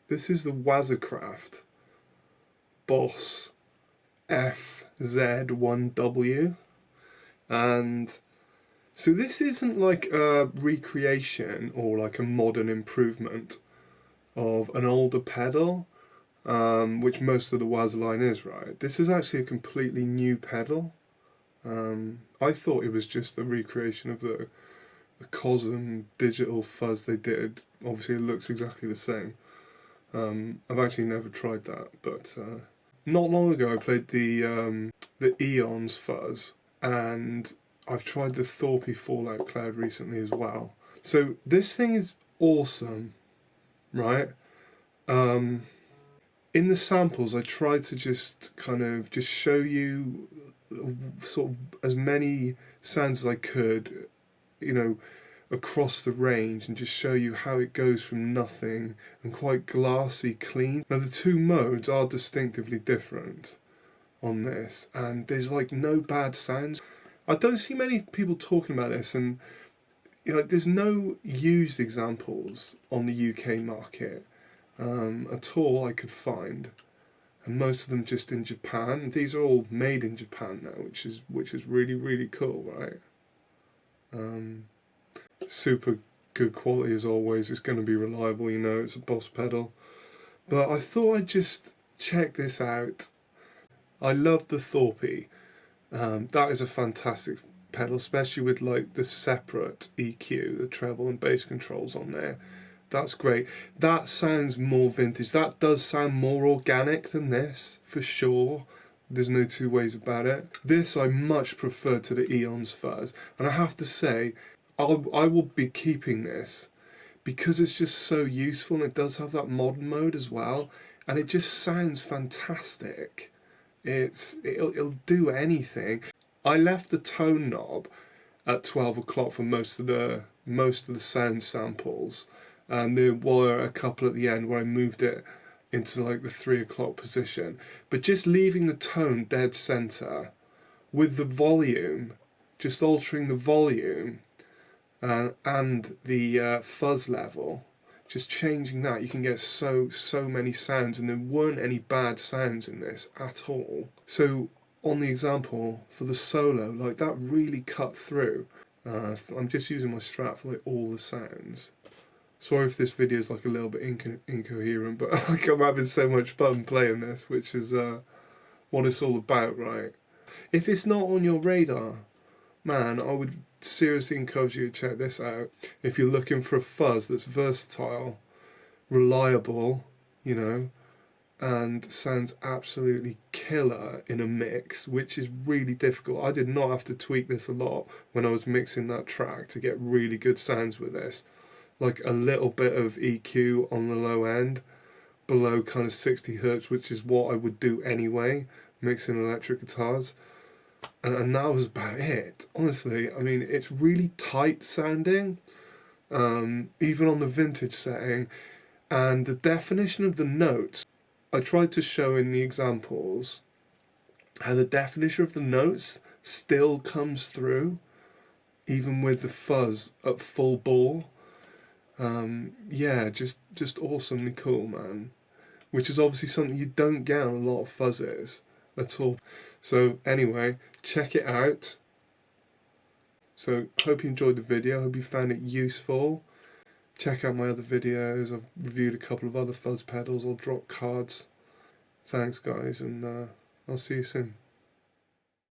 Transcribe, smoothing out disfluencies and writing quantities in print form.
This is the Wazacraft Boss FZ1W, and so this isn't like a recreation or like a modern improvement of an older pedal, which most of the Waz line is, right? This is actually a completely new pedal. I thought it was just a recreation of the Cosm digital fuzz they did. Obviously it looks exactly the same. I've actually never tried that, but not long ago I played the Eons fuzz, and I've tried the Thorpe Fallout Cloud recently as well. So this thing is awesome, right? In the samples I tried to just kind of just show you sort of as many sounds as I could, you know, across the range, and just show you how it goes from nothing and quite glassy clean. Now the two modes are distinctively different on this, and there's like no bad sounds. I don't see many people talking about this, and you know, there's no used examples on the UK market at all I could find, and most of them just in Japan. These are all made in Japan now, which is really, really cool, right? Super good quality as always. It's going to be reliable, you know, it's a Boss pedal. But I thought I'd just check this out. I love the Thorpe. That is a fantastic pedal, especially with like the separate EQ, the treble and bass controls on there. That's great. That sounds more vintage. That does sound more organic than this, for sure. There's no two ways about it. This I much prefer to the Eons fuzz, and I have to say, I will be keeping this because it's just so useful, and it does have that modern mode as well, and it just sounds fantastic. It'll do anything. I left the tone knob at 12 o'clock for most of the sound samples, and there were a couple at the end where I moved it into like the 3 o'clock position, but just leaving the tone dead center with the volume, just altering the volume and the fuzz level, just changing that, you can get so many sounds, and there weren't any bad sounds in this at all. So on the example for the solo, like that really cut through. I'm just using my Strat for like all the sounds. Sorry if this video is like a little bit incoherent, but like I'm having so much fun playing this, which is what it's all about, right? If it's not on your radar, man, I would seriously encourage you to check this out. If you're looking for a fuzz that's versatile, reliable, you know, and sounds absolutely killer in a mix, which is really difficult. I did not have to tweak this a lot when I was mixing that track to get really good sounds with this. Like a little bit of EQ on the low end, below kind of 60 Hz, which is what I would do anyway, mixing electric guitars. And that was about it, honestly. I mean, it's really tight sounding, even on the vintage setting, and the definition of the notes, I tried to show in the examples how the definition of the notes still comes through, even with the fuzz at full bore. Yeah, just awesomely cool, man. Which is obviously something you don't get on a lot of fuzzes at all. So anyway, check it out. So hope you enjoyed the video, hope you found it useful. Check out my other videos. I've reviewed a couple of other fuzz pedals. I'll drop cards. Thanks guys, and I'll see you soon.